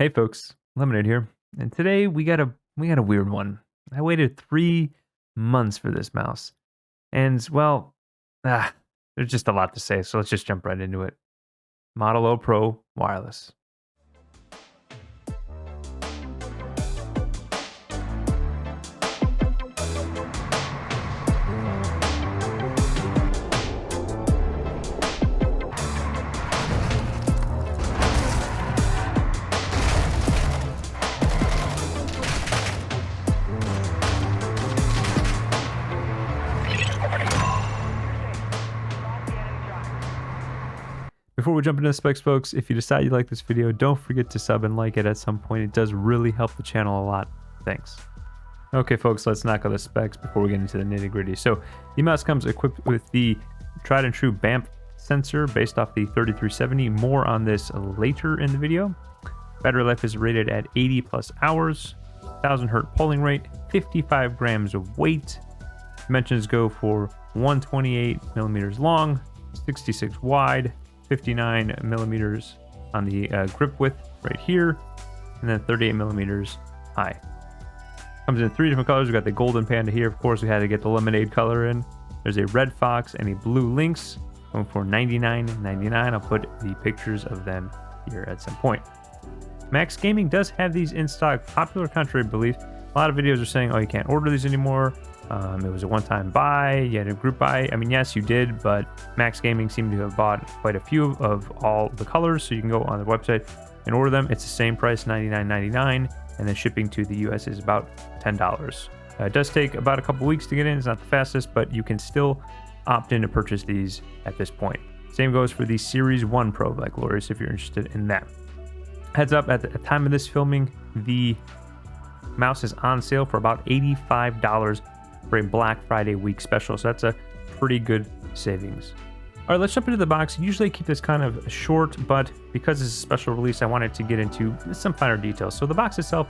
Hey folks, Lemonade here, and today we got a weird one. I waited 3 months for this mouse, and well, there's just a lot to say, so let's just jump right into it. Model O Pro wireless. Before we jump into the specs, folks, if you decide you like this video, don't forget to sub and like it at some point. It does really help the channel a lot. Thanks. Okay, folks, let's knock out the specs before we get into the nitty-gritty. So the mouse comes equipped with the tried and true BAMP sensor based off the 3370. More on this later in the video. Battery life is rated at 80 plus hours, 1000 hertz polling rate, 55 grams of weight. Dimensions go for 128 millimeters long, 66 wide, 59 millimeters on the grip width right here, and then 38 millimeters high. Comes in 3 different colors. We got the golden panda here. Of course, we had to get the lemonade color in. There's a red fox and a blue lynx, going for $99.99. I'll put the pictures of them here at some point. Max Gaming does have these in stock. Popular contrary belief. A lot of videos are saying, oh, you can't order these anymore. It was a one-time buy. You had a group buy. I mean, yes, you did, but Max Gaming seemed to have bought quite a few of all the colors, so you can go on the website and order them. It's the same price, $99.99, and then shipping to the US is about $10. It does take about a couple weeks to get in. It's not the fastest, but you can still opt in to purchase these at this point. Same goes for the Series 1 Pro by Glorious if you're interested in that. Heads up, at the time of this filming, the mouse is on sale for about $85 for a Black Friday week special, so that's a pretty good savings. All right, let's jump into the box. Usually I keep this kind of short, but because it's a special release, I wanted to get into some finer details. So the box itself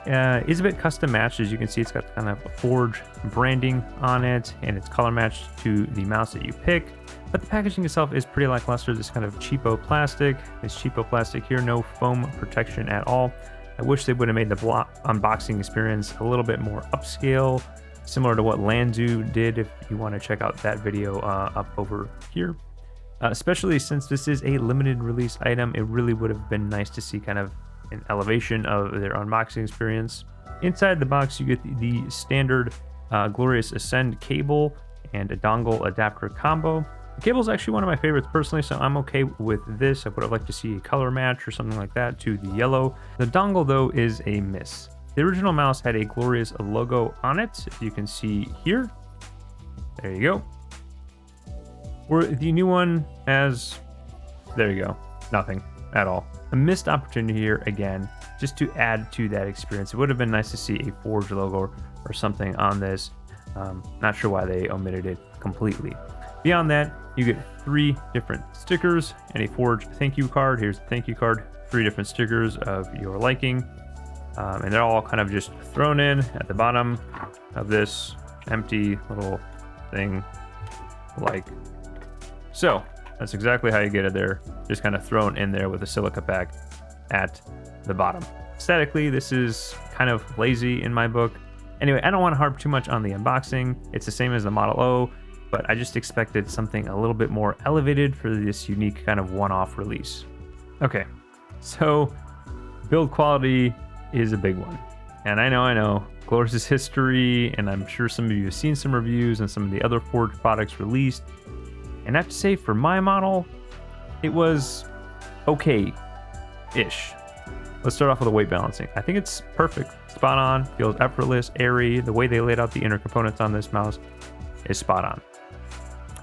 is a bit custom matched. As you can see, it's got kind of a Forge branding on it, and it's color matched to the mouse that you pick. But the packaging itself is pretty lackluster. This kind of cheapo plastic. This cheapo plastic here, no foam protection at all. I wish they would have made the unboxing experience a little bit more upscale, similar to what Lanzu did. If you want to check out that video up over here. Especially since this is a limited release item, it really would have been nice to see kind of an elevation of their unboxing experience. Inside the box, you get the standard Glorious Ascend cable and a dongle adapter combo. The cable is actually one of my favorites personally, so I'm okay with this. I would have liked to see a color match or something like that to the yellow. The dongle, though, is a miss. The original mouse had a Glorious logo on it, if you can see here. There you go. Where the new one has, there you go, nothing at all. A missed opportunity here again, just to add to that experience. It would have been nice to see a Forge logo or something on this. Not sure why they omitted it completely. Beyond that, you get 3 different stickers and a Forge thank you card. Here's the thank you card. 3 different stickers of your liking. And they're all kind of just thrown in at the bottom of this empty little thing like so. That's exactly how you get it there, just kind of thrown in there with a silica pack at the bottom. Aesthetically, this is kind of lazy in my book. Anyway, I don't want to harp too much on the unboxing. It's the same as the Model O, but I just expected something a little bit more elevated for this unique kind of one-off release. Okay, so build quality is a big one. And I know, Glorious history, and I'm sure some of you have seen some reviews and some of the other Forge products released. And I have to say, for my model, it was okay-ish. Let's start off with the weight balancing. I think it's perfect, spot on, feels effortless, airy. The way they laid out the inner components on this mouse is spot on.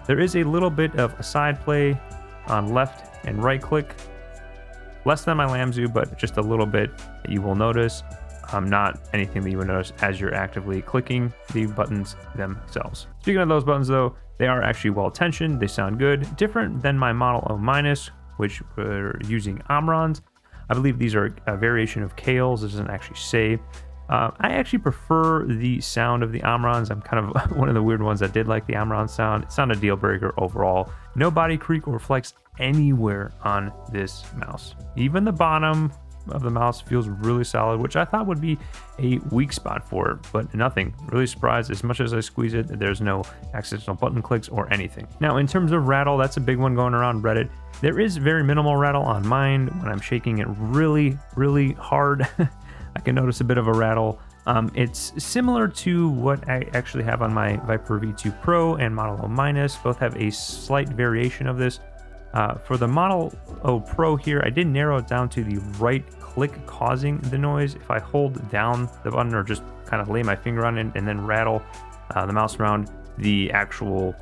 There is a little bit of a side play on left and right click. Less than my Lanzu, but just a little bit that you will notice. Not anything that you would notice as you're actively clicking the buttons themselves. Speaking of those buttons though, they are actually well tensioned. They sound good. Different than my Model O-, which were using Omrons. I believe these are a variation of Kales. It doesn't actually say. I actually prefer the sound of the Omrons. I'm kind of one of the weird ones that did like the Omron sound. It's not a deal breaker overall. No body creak or flex anywhere on this mouse. Even the bottom of the mouse feels really solid, which I thought would be a weak spot for it, but nothing. Really surprised. As much as I squeeze it, there's no accidental button clicks or anything. Now, in terms of rattle, that's a big one going around Reddit. There is very minimal rattle on mine. When I'm shaking it really, really hard, I can notice a bit of a rattle. It's similar to what I actually have on my Viper V2 Pro and Model O minus. Both have a slight variation of this. For the Model O Pro here, I did narrow it down to the right click causing the noise. If I hold down the button or just kind of lay my finger on it and then rattle the mouse around, the actual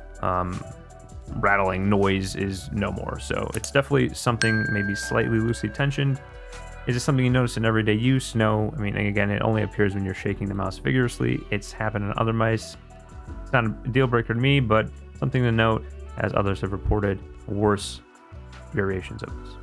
rattling noise is no more. So it's definitely something maybe slightly loosely tensioned. Is it something you notice in everyday use? No. I mean, again, it only appears when you're shaking the mouse vigorously. It's happened on other mice. It's not a deal breaker to me, but something to note, as others have reported worse variations of this.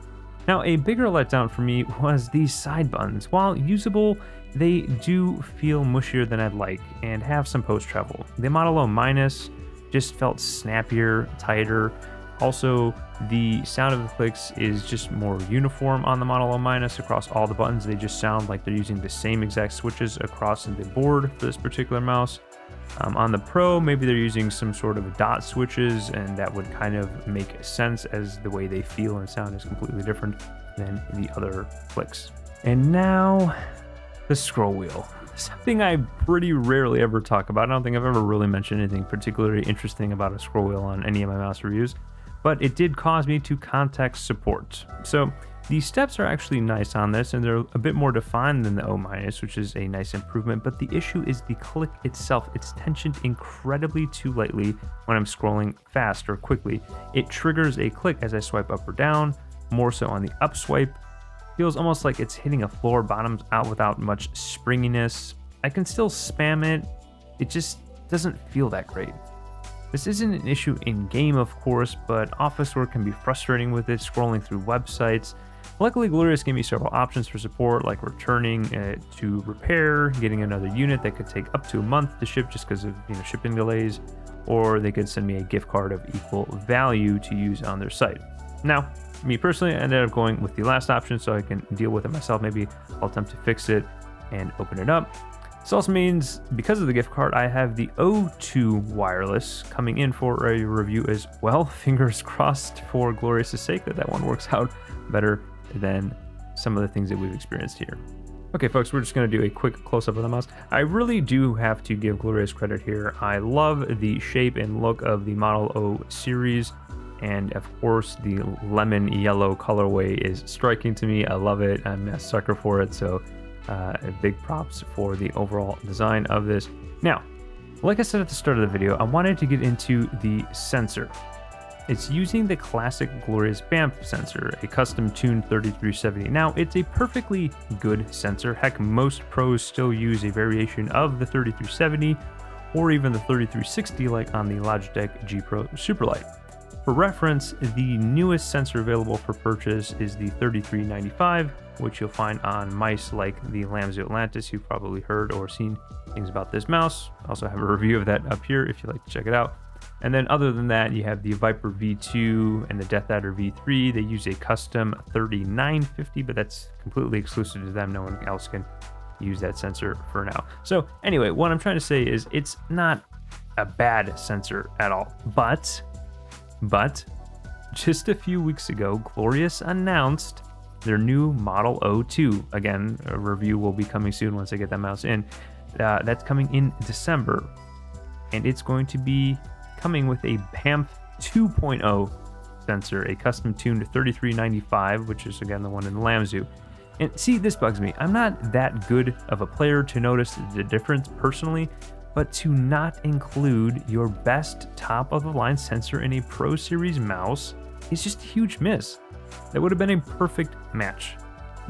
Now, a bigger letdown for me was these side buttons. While usable, they do feel mushier than I'd like and have some post travel. The Model O minus just felt snappier, tighter. Also, the sound of the clicks is just more uniform on the Model O minus across all the buttons. They just sound like they're using the same exact switches across the board for this particular mouse. On the Pro, maybe they're using some sort of dot switches, and that would kind of make sense as the way they feel and sound is completely different than the other clicks. And now, the scroll wheel. Something I pretty rarely ever talk about. I don't think I've ever really mentioned anything particularly interesting about a scroll wheel on any of my mouse reviews, but it did cause me to contact support. So the steps are actually nice on this, and they're a bit more defined than the O minus, which is a nice improvement, but the issue is the click itself. It's tensioned incredibly too lightly when I'm scrolling fast or quickly. It triggers a click as I swipe up or down, more so on the up swipe. Feels almost like it's hitting a floor bottoms out without much springiness. I can still spam it. It just doesn't feel that great. This isn't an issue in game, of course, but office work can be frustrating with it, scrolling through websites. Luckily, Glorious gave me several options for support, like returning to repair, getting another unit that could take up to a month to ship just because of shipping delays, or they could send me a gift card of equal value to use on their site. Now, me personally, I ended up going with the last option so I can deal with it myself. Maybe I'll attempt to fix it and open it up. This also means, because of the gift card, I have the O2 wireless coming in for a review as well. Fingers crossed for Glorious's sake that one works out better than some of the things that we've experienced here. Okay, folks, we're just going to do a quick close-up of the mouse. I really do have to give Glorious credit here. I love the shape and look of the Model O series, and of course, the lemon yellow colorway is striking to me. I love it. I'm a sucker for it, so big props for the overall design of this. Now, like I said at the start of the video, I wanted to get into the sensor. It's using the classic Glorious BAMF sensor, a custom tuned 3370. Now, it's a perfectly good sensor. Heck, most pros still use a variation of the 3370 or even the 3360 like on the Logitech G Pro Superlight. For reference, the newest sensor available for purchase is the 3395, which you'll find on mice like the Lambzu Atlantis. You've probably heard or seen things about this mouse. I also have a review of that up here if you'd like to check it out. And then other than that, you have the Viper V2 and the Death Adder V3. They use a custom 3950, but that's completely exclusive to them. No one else can use that sensor for now. So anyway, what I'm trying to say is it's not a bad sensor at all, but just a few weeks ago, Glorious announced their new Model O2. Again, a review will be coming soon once I get that mouse in. That's coming in December, and it's going to be coming with a BAMF 2.0 sensor, a custom tuned 3395, which is again the one in the Lambzu. And see, this bugs me. I'm not that good of a player to notice the difference personally, but to not include your best top-of-the-line sensor in a Pro Series mouse is just a huge miss. That would have been a perfect match.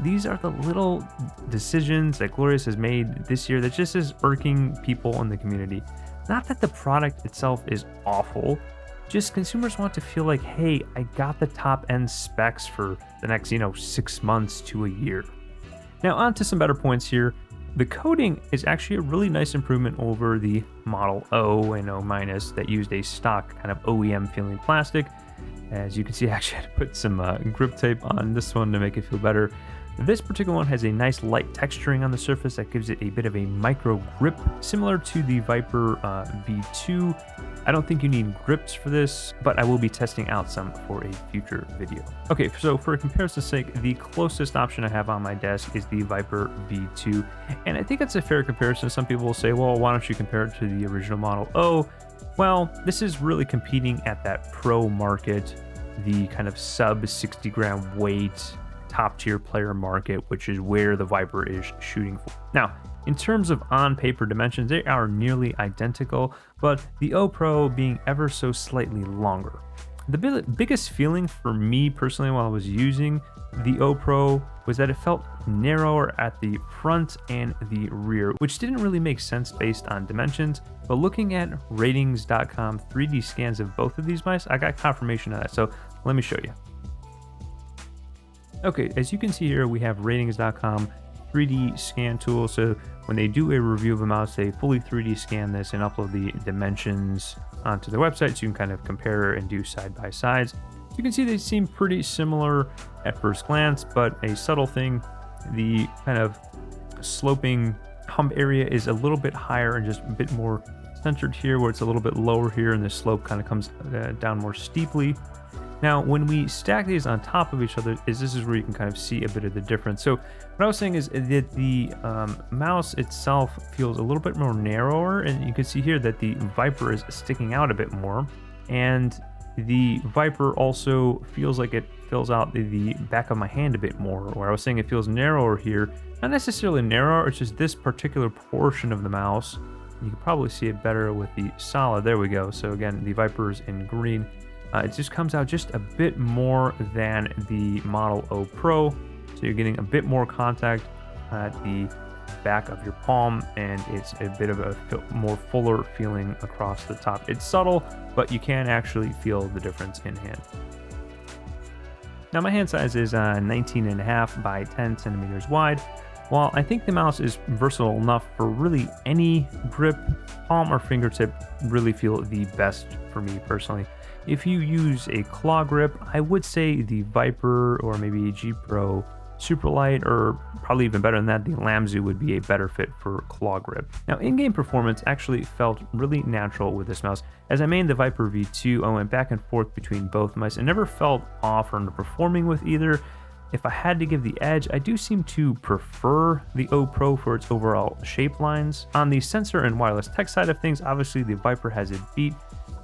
These are the little decisions that Glorious has made this year that just is irking people in the community. Not that the product itself is awful, just consumers want to feel like, hey, I got the top-end specs for the next, 6 months to a year. Now, on to some better points here. The coating is actually a really nice improvement over the Model O and O minus that used a stock kind of OEM feeling plastic. As you can see, I actually had to put some grip tape on this one to make it feel better. This particular one has a nice light texturing on the surface that gives it a bit of a micro grip, similar to the Viper V2. I don't think you need grips for this, but I will be testing out some for a future video. Okay, so for comparison's sake, the closest option I have on my desk is the Viper V2, and I think it's a fair comparison. Some people will say, well, why don't you compare it to the original Model O? Well, this is really competing at that pro market, the kind of sub 60 gram weight, top tier player market, which is where the Viper is shooting for. Now, in terms of on-paper dimensions, they are nearly identical, but the O Pro being ever so slightly longer. The biggest feeling for me personally while I was using the O Pro was that it felt narrower at the front and the rear, which didn't really make sense based on dimensions, but looking at ratings.com 3D scans of both of these mice, I got confirmation of that, so let me show you. Okay, as you can see here, we have ratings.com 3D scan tool. So when they do a review of a mouse, they fully 3D scan this and upload the dimensions onto their website so you can kind of compare and do side by sides. You can see they seem pretty similar at first glance, but a subtle thing, the kind of sloping hump area is a little bit higher and just a bit more centered here, where it's a little bit lower here and the slope kind of comes down more steeply. Now, when we stack these on top of each other, this is where you can kind of see a bit of the difference. So what I was saying is that the mouse itself feels a little bit more narrower, and you can see here that the Viper is sticking out a bit more, and the Viper also feels like it fills out the back of my hand a bit more, where I was saying it feels narrower here. Not necessarily narrower, it's just this particular portion of the mouse. You can probably see it better with the solid. There we go. So again, the Viper is in green. It just comes out just a bit more than the Model O Pro, so you're getting a bit more contact at the back of your palm, and it's a bit of a more fuller feeling across the top. It's subtle, but you can actually feel the difference in hand. Now my hand size is 19.5 by 10 centimeters wide. While I think the mouse is versatile enough for really any grip, palm or fingertip really feel the best for me personally. If you use a claw grip, I would say the Viper or maybe a G Pro Superlight, or probably even better than that, the Lamzu would be a better fit for claw grip. Now, in-game performance actually felt really natural with this mouse. As I made the Viper V2, I went back and forth between both mice and never felt off or underperforming with either. If I had to give the edge, I do seem to prefer the O Pro for its overall shape lines. On the sensor and wireless tech side of things, obviously the Viper has it beat,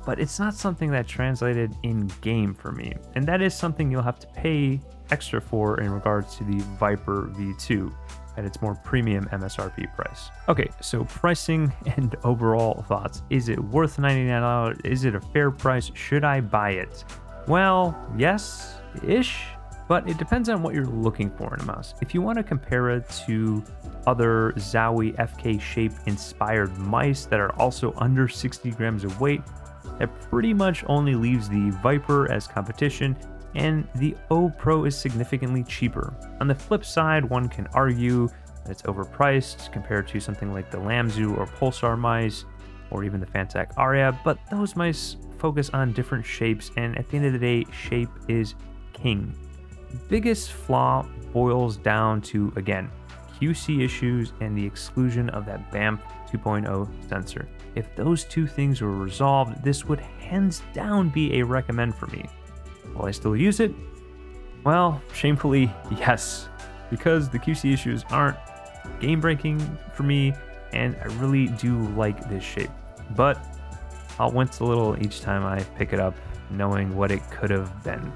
but it's not something that translated in-game for me. And that is something you'll have to pay extra for in regards to the Viper V2 at its more premium MSRP price. Okay, so pricing and overall thoughts. Is it worth $99? Is it a fair price? Should I buy it? Well, yes-ish, but it depends on what you're looking for in a mouse. If you want to compare it to other Zowie FK shape inspired mice that are also under 60 grams of weight, that pretty much only leaves the Viper as competition, and the O Pro is significantly cheaper. On the flip side, one can argue that it's overpriced compared to something like the Lamzu or Pulsar mice, or even the Fantac Aria, but those mice focus on different shapes, and at the end of the day, shape is king. The biggest flaw boils down to, again, QC issues and the exclusion of that BAMF 2.0 sensor. If those two things were resolved, this would hands down be a recommend for me. Will I still use it? Well, shamefully, yes, because the QC issues aren't game-breaking for me, and I really do like this shape. But I'll wince a little each time I pick it up, knowing what it could have been.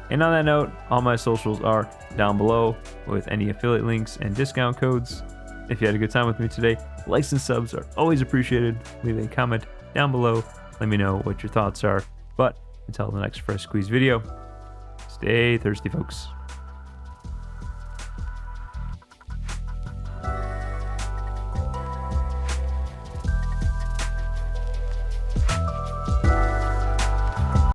And on that note, all my socials are down below with any affiliate links and discount codes. If you had a good time with me today, likes and subs are always appreciated. Leave a comment down below. Let me know what your thoughts are. But until the next Fresh Squeeze video, stay thirsty, folks.